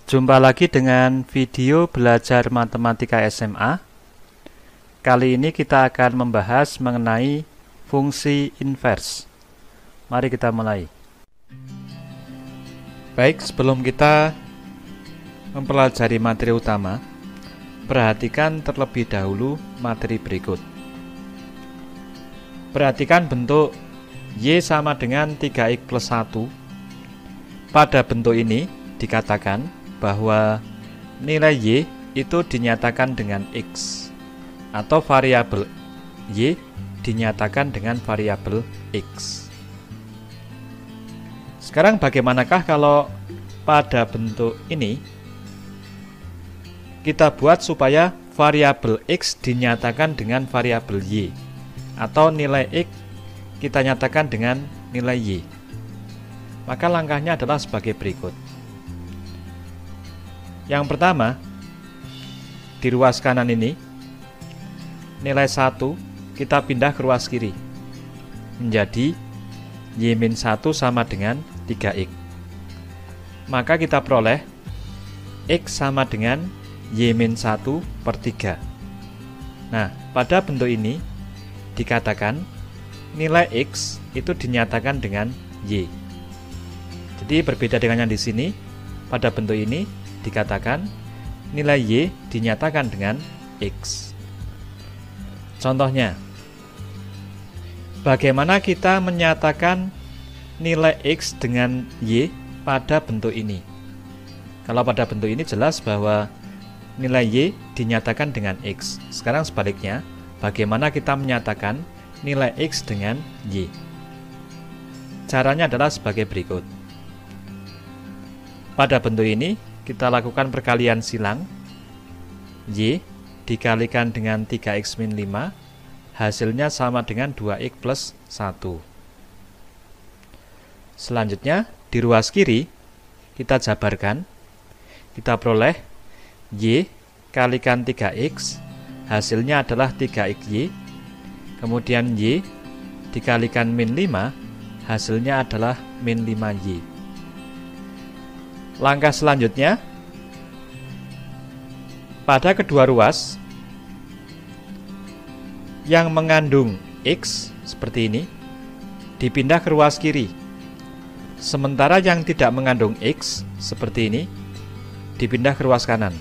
Jumpa lagi dengan video belajar matematika SMA. Kali ini kita akan membahas mengenai fungsi inverse. Mari kita mulai. Baik, sebelum kita mempelajari materi utama, perhatikan terlebih dahulu materi berikut. Perhatikan bentuk Y sama dengan 3X plus 1. Pada bentuk ini dikatakan bahwa nilai Y itu dinyatakan dengan X, atau variabel Y dinyatakan dengan variabel X. Sekarang bagaimanakah kalau pada bentuk ini kita buat supaya variabel X dinyatakan dengan variabel Y, atau nilai X kita nyatakan dengan nilai Y? Maka langkahnya adalah sebagai berikut. Yang pertama, di ruas kanan ini, nilai 1 kita pindah ke ruas kiri, menjadi Y-1 sama dengan 3X. Maka kita peroleh X sama dengan Y-1 per 3. Nah, pada bentuk ini dikatakan nilai X itu dinyatakan dengan Y. Jadi berbeda dengan yang di sini, pada bentuk ini dikatakan nilai Y dinyatakan dengan X. Contohnya, bagaimana kita menyatakan nilai X dengan Y pada bentuk ini? Kalau pada bentuk ini jelas bahwa nilai Y dinyatakan dengan X. Sekarang sebaliknya, bagaimana kita menyatakan nilai X dengan Y? Caranya adalah sebagai berikut. Pada bentuk ini, kita lakukan perkalian silang. Y dikalikan dengan 3X min 5, hasilnya sama dengan 2X plus 1. Selanjutnya, di ruas kiri, kita jabarkan. Kita peroleh Y kalikan 3X, hasilnya adalah 3XY. Kemudian Y dikalikan min 5, hasilnya adalah min 5Y. Langkah selanjutnya, pada kedua ruas yang mengandung X seperti ini, dipindah ke ruas kiri. Sementara yang tidak mengandung X seperti ini, dipindah ke ruas kanan.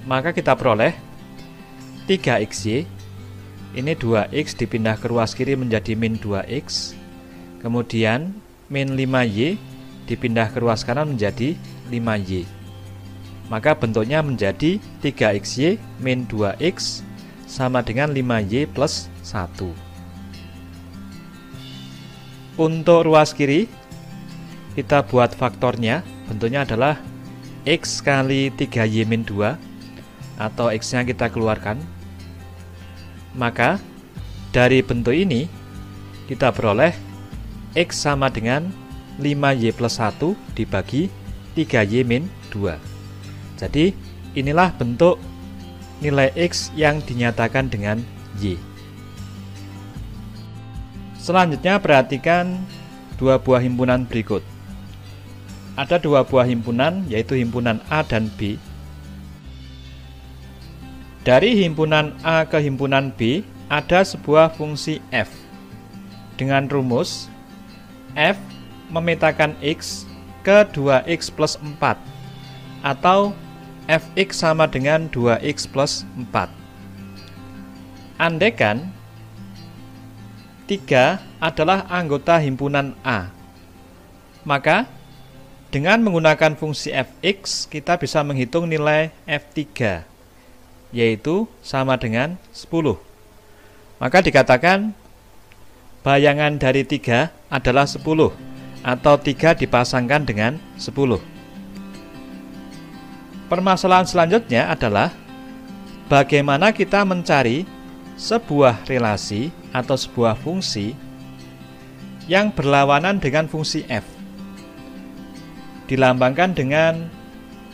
Maka kita peroleh 3XY. Ini 2X dipindah ke ruas kiri menjadi min 2X. Kemudian min 5Y dipindah ke ruas kanan menjadi 5Y. Maka bentuknya menjadi 3XY min 2X sama dengan 5Y plus 1. Untuk ruas kiri, kita buat faktornya. Bentuknya adalah X kali 3Y min 2, atau X-nya kita keluarkan. Maka dari bentuk ini kita peroleh X sama dengan 5Y plus 1 dibagi 3Y min 2. Jadi inilah bentuk nilai X yang dinyatakan dengan Y. Selanjutnya perhatikan dua buah himpunan berikut. Ada dua buah himpunan, yaitu himpunan A dan B. Dari himpunan A ke himpunan B ada sebuah fungsi f. Dengan rumus f memetakan X ke 2X plus 4, atau fx sama dengan 2X plus 4. Andaikan 3 adalah anggota himpunan A, maka dengan menggunakan fungsi fx kita bisa menghitung nilai f3, yaitu sama dengan 10. Maka dikatakan bayangan dari 3 adalah 10, atau 3 dipasangkan dengan 10. Permasalahan selanjutnya adalah bagaimana kita mencari sebuah relasi atau sebuah fungsi yang berlawanan dengan fungsi f. Dilambangkan dengan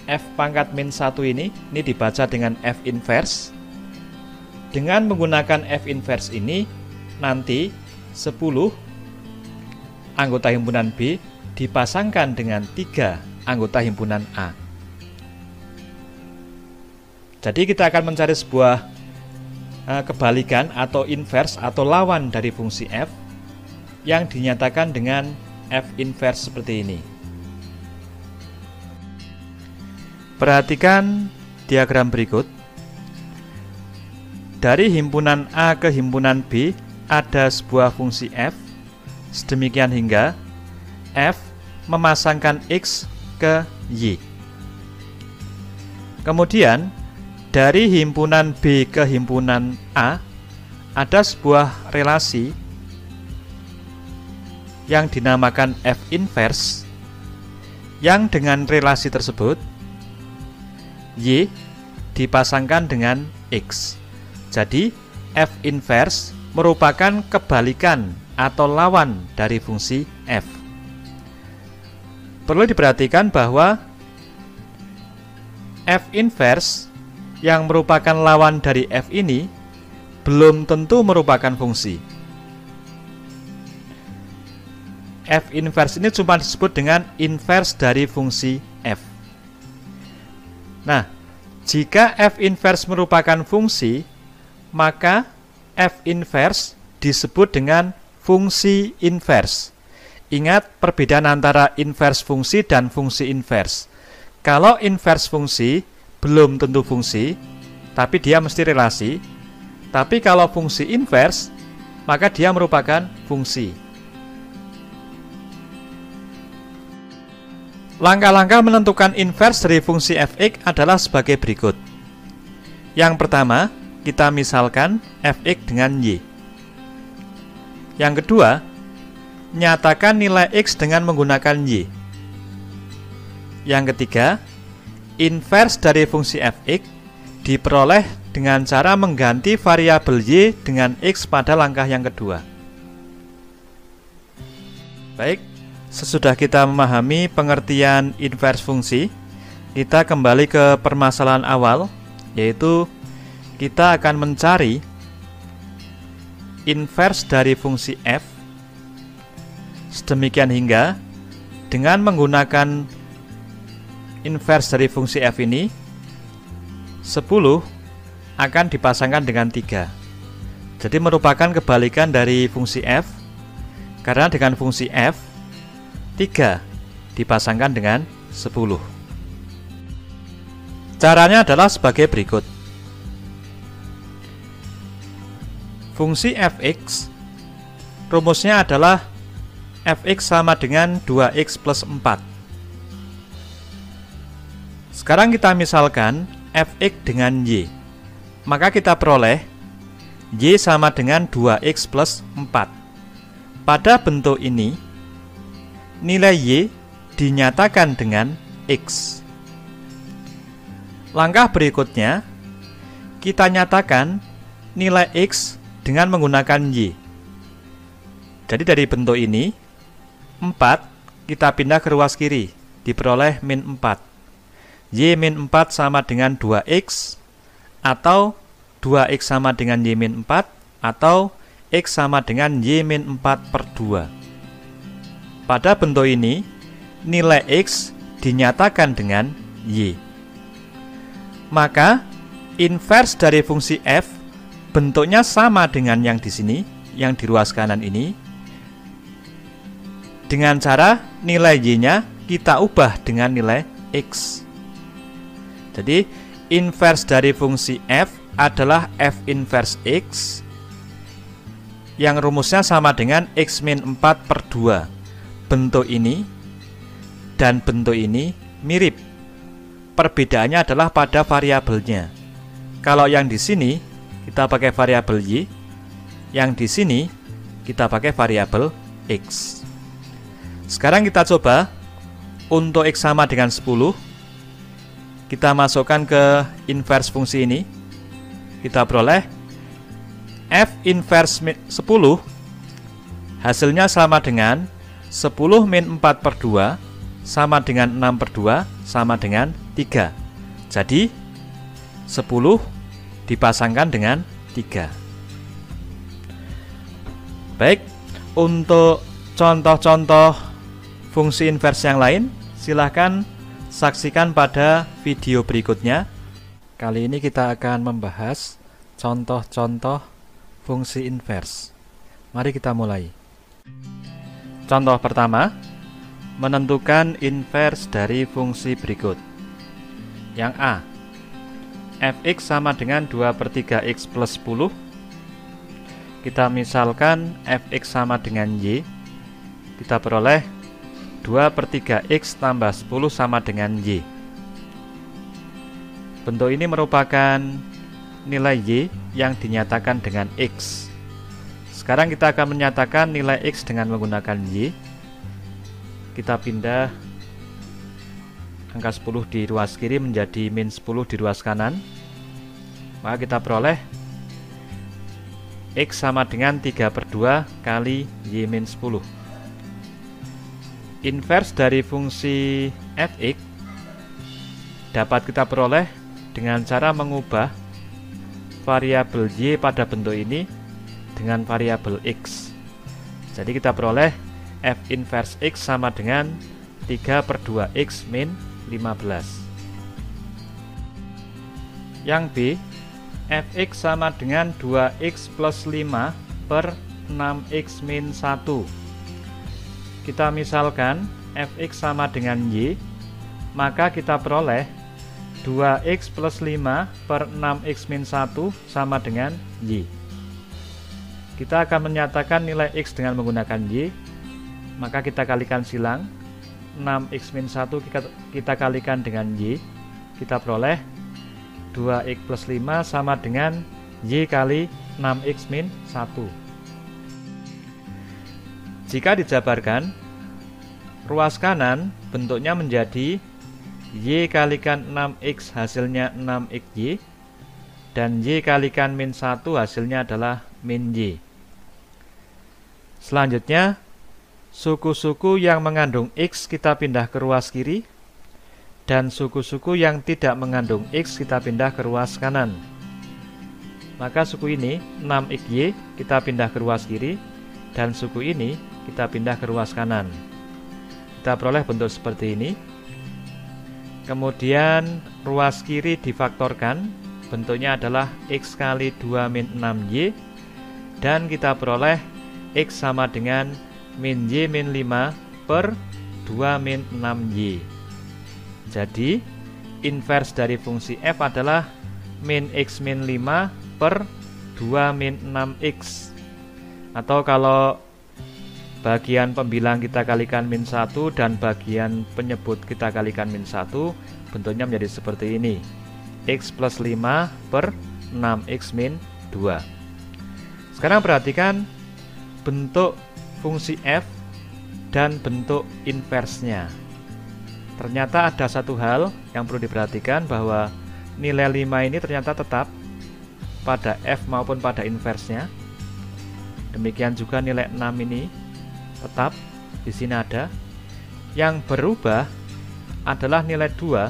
f pangkat min 1 ini dibaca dengan f inverse. Dengan menggunakan f inverse ini, nanti 10 anggota himpunan B dipasangkan dengan 3 anggota himpunan A. Jadi kita akan mencari sebuah kebalikan atau inverse atau lawan dari fungsi f yang dinyatakan dengan f inverse seperti ini. Perhatikan diagram berikut. Dari himpunan A ke himpunan B ada sebuah fungsi f, sedemikian hingga f memasangkan x ke y. Kemudian dari himpunan B ke himpunan A ada sebuah relasi yang dinamakan f inverse, yang dengan relasi tersebut y dipasangkan dengan x. Jadi f inverse merupakan kebalikan atau lawan dari fungsi f. Perlu diperhatikan bahwa f inverse yang merupakan lawan dari f ini belum tentu merupakan fungsi. F inverse ini cuma disebut dengan inverse dari fungsi f. Nah, jika f inverse merupakan fungsi, maka f inverse disebut dengan fungsi inverse. Ingat perbedaan antara inverse fungsi dan fungsi inverse. Kalau inverse fungsi belum tentu fungsi, tapi dia mesti relasi. Tapi kalau fungsi inverse, maka dia merupakan fungsi. Langkah-langkah menentukan inverse dari fungsi fx adalah sebagai berikut. Yang pertama, kita misalkan fx dengan y. Yang kedua, nyatakan nilai x dengan menggunakan y. Yang ketiga, inverse dari fungsi fx diperoleh dengan cara mengganti variabel y dengan x pada langkah yang kedua. Baik, sesudah kita memahami pengertian inverse fungsi, kita kembali ke permasalahan awal, yaitu kita akan mencari inverse dari fungsi f, sedemikian hingga dengan menggunakan inverse dari fungsi f ini 10 akan dipasangkan dengan 3. Jadi merupakan kebalikan dari fungsi f, karena dengan fungsi f 3 dipasangkan dengan 10. Caranya adalah sebagai berikut. Fungsi fx rumusnya adalah fx sama dengan 2x plus 4. Sekarang kita misalkan fx dengan y, maka kita peroleh y sama dengan 2x plus 4. Pada bentuk ini, nilai y dinyatakan dengan x. Langkah berikutnya, kita nyatakan nilai x dengan menggunakan y. Jadi dari bentuk ini, 4 kita pindah ke ruas kiri, diperoleh min 4. Y min 4 sama dengan 2x, atau 2x sama dengan y min 4, atau x sama dengan y min 4 per 2. Pada bentuk ini, nilai x dinyatakan dengan y. Maka, inverse dari fungsi f bentuknya sama dengan yang di sini, yang di ruas kanan ini, dengan cara nilai y-nya kita ubah dengan nilai x. Jadi, inverse dari fungsi f adalah f inverse x, yang rumusnya sama dengan x min 4 per 2. Bentuk ini dan bentuk ini mirip. Perbedaannya adalah pada variabelnya. Kalau yang di sini kita pakai variabel y, yang di sini kita pakai variabel x. Sekarang kita coba untuk x sama dengan 10, kita masukkan ke inverse fungsi ini. Kita peroleh f inverse 10 hasilnya sama dengan 10 min 4 per 2 sama dengan 6 per 2 sama dengan 3. Jadi 10 dipasangkan dengan 3. Baik, untuk contoh-contoh fungsi inverse yang lain, silahkan saksikan pada video berikutnya. Kali ini kita akan membahas contoh-contoh fungsi invers. Mari kita mulai. Contoh pertama, menentukan invers dari fungsi berikut. Yang A, fx sama dengan 2/3x plus 10. Kita misalkan fx sama dengan y, kita peroleh 2/3x tambah 10 sama dengan y. Bentuk ini merupakan nilai y yang dinyatakan dengan x. Sekarang kita akan menyatakan nilai x dengan menggunakan y. Kita pindah angka 10 di ruas kiri menjadi min 10 di ruas kanan. Maka kita peroleh x sama dengan 3/2 kali y min 10. Invers dari fungsi fx dapat kita peroleh dengan cara mengubah variabel y pada bentuk ini dengan variabel x. Jadi kita peroleh f inverse x sama dengan 3/2x min 15. Yang B, fx sama dengan 2x plus 5 per 6x min 1. Kita misalkan fx sama dengan y, maka kita peroleh 2x plus 5 per 6x min 1 sama dengan y. Kita akan menyatakan nilai x dengan menggunakan y, maka kita kalikan silang. 6x min 1 kita kalikan dengan y, kita peroleh 2x plus 5 sama dengan y kali 6x min 1. Jika dijabarkan, ruas kanan bentuknya menjadi y kalikan 6x hasilnya 6xy, dan y kalikan min 1 hasilnya adalah min y. Selanjutnya, suku-suku yang mengandung x kita pindah ke ruas kiri, dan suku-suku yang tidak mengandung x kita pindah ke ruas kanan. Maka suku ini 6xy kita pindah ke ruas kiri, dan suku ini kita pindah ke ruas kanan. Kita peroleh bentuk seperti ini. Kemudian ruas kiri difaktorkan, bentuknya adalah x kali 2 min 6y, dan kita peroleh x sama dengan min y min 5 per 2 min 6y. Jadi invers dari fungsi f adalah min x min 5 per 2 min 6x. Atau kalau bagian pembilang kita kalikan min 1 dan bagian penyebut kita kalikan min 1, bentuknya menjadi seperti ini. X plus 5 per 6x min 2. Sekarang perhatikan bentuk fungsi f dan bentuk inversnya. Ternyata ada satu hal yang perlu diperhatikan, bahwa nilai 5 ini ternyata tetap pada f maupun pada inversnya. Demikian juga nilai 6 ini tetap di sini ada. Yang berubah adalah nilai 2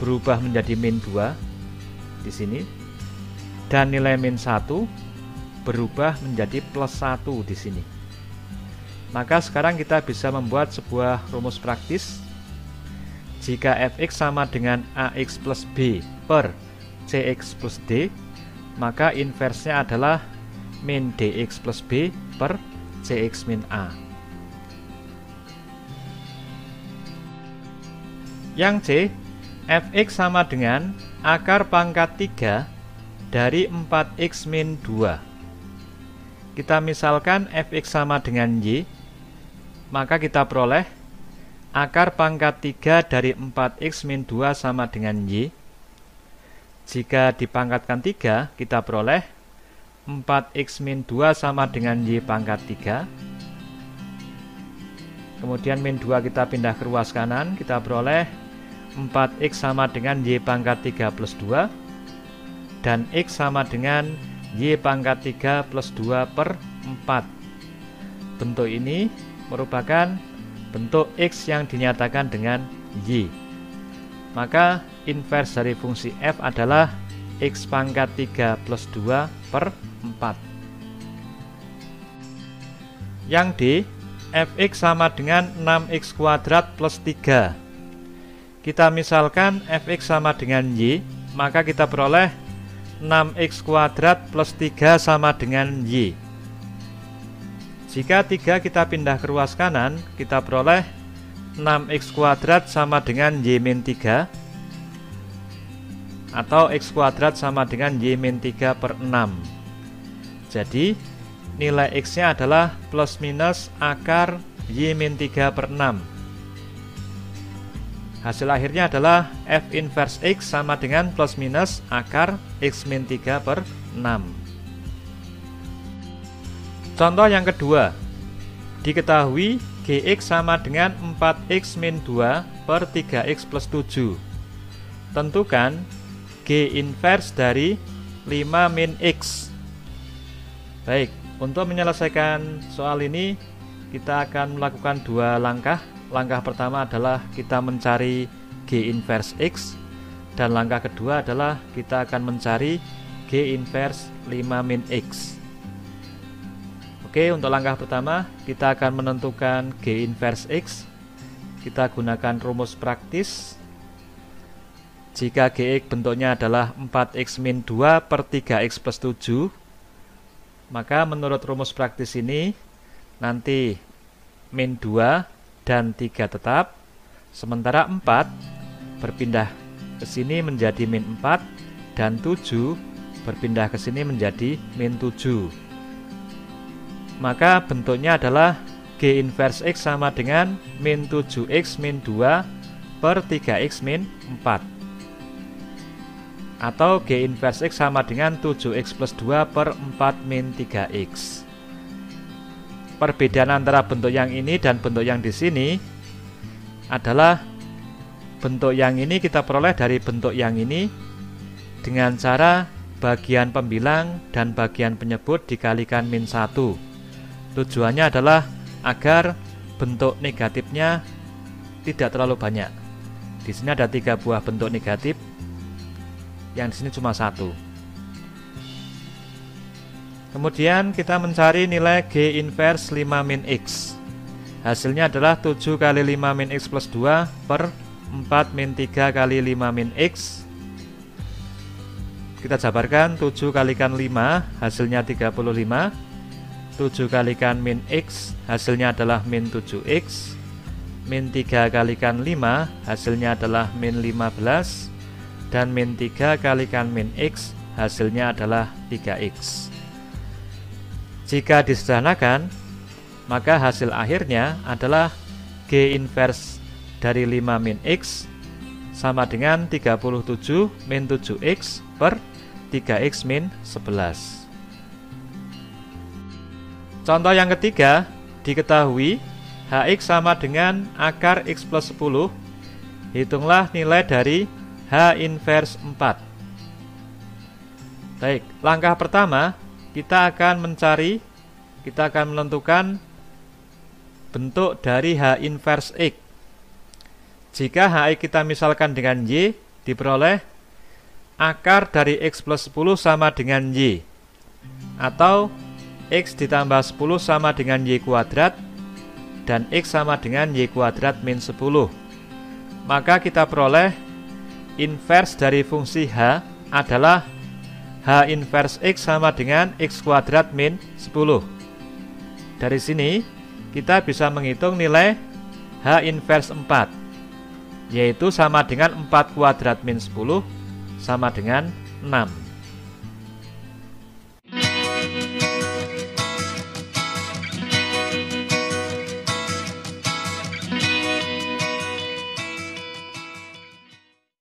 berubah menjadi min 2 di sini, dan nilai min 1 berubah menjadi plus 1 di sini. Maka sekarang kita bisa membuat sebuah rumus praktis. Jika fx sama dengan ax plus b per cx plus d, maka inversnya adalah min dx plus b per cx min a. Yang C, fx sama dengan akar pangkat 3 dari 4x min 2. Kita misalkan fx sama dengan y, maka kita peroleh akar pangkat 3 dari 4x min 2 sama dengan y. Jika dipangkatkan 3, kita peroleh 4x min 2 sama dengan y pangkat 3. Kemudian min 2 kita pindah ke ruas kanan, kita peroleh 4x sama dengan y pangkat 3 plus 2, dan x sama dengan y pangkat 3 plus 2 per 4. Bentuk ini merupakan bentuk x yang dinyatakan dengan y. Maka invers dari fungsi f adalah x pangkat 3 plus 2 per 4. Yang D, fx sama dengan 6x kuadrat plus 3. Kita misalkan fx sama dengan y, maka kita peroleh 6x kuadrat plus 3 sama dengan Y. Jika 3 kita pindah ke ruas kanan, kita peroleh 6x kuadrat sama dengan Y min 3, atau x kuadrat sama dengan Y min 3 per 6. Jadi nilai x nya adalah plus minus akar Y min 3 per 6. Hasil akhirnya adalah F inverse X sama dengan plus minus akar X min 3 per 6. Contoh yang kedua, diketahui Gx sama dengan 4X min 2 per 3X plus 7. Tentukan G inverse dari 5 min X. Baik, untuk menyelesaikan soal ini kita akan melakukan dua langkah. Langkah pertama adalah kita mencari G inverse X, dan langkah kedua adalah kita akan mencari G inverse 5 min X. Oke, untuk langkah pertama kita akan menentukan G inverse X. Kita gunakan rumus praktis. Jika Gx bentuknya adalah 4X min 2 per 3X plus 7, maka menurut rumus praktis ini nanti min 2 dan 3 tetap, sementara 4 berpindah ke sini menjadi min 4, dan 7 berpindah ke sini menjadi min 7. Maka bentuknya adalah G inverse X sama dengan min 7X min 2 per 3X min 4, atau G inverse X sama dengan 7X plus 2 per 4 min 3X. Perbedaan antara bentuk yang ini dan bentuk yang di sini adalah bentuk yang ini kita peroleh dari bentuk yang ini dengan cara bagian pembilang dan bagian penyebut dikalikan min 1. Tujuannya adalah agar bentuk negatifnya tidak terlalu banyak. Di sini ada 3 buah bentuk negatif, yang di sini cuma 1. Kemudian kita mencari nilai G inverse 5 min X. Hasilnya adalah 7 kali 5 min X plus 2 per 4 min 3 kali 5 min X. Kita jabarkan, 7 kalikan 5 hasilnya 35, 7 kalikan min X hasilnya adalah min 7X, min 3 kalikan 5 hasilnya adalah min 15, dan min 3 kalikan min X hasilnya adalah 3X. Jika disederhanakan, maka hasil akhirnya adalah G inverse dari 5 min X sama dengan 37 min 7X per 3X min 11. Contoh yang ketiga, diketahui Hx sama dengan akar X plus 10. Hitunglah nilai dari H inverse 4. Baik, langkah pertama kita akan menentukan bentuk dari H inverse X. Jika Hx kita misalkan dengan Y, diperoleh akar dari X plus 10 sama dengan Y, atau X ditambah 10 sama dengan Y kuadrat, dan X sama dengan Y kuadrat min 10. Maka kita peroleh inverse dari fungsi H adalah H inverse X sama dengan X kuadrat min 10. Dari sini kita bisa menghitung nilai H inverse 4, yaitu sama dengan 4 kuadrat min 10 sama dengan 6.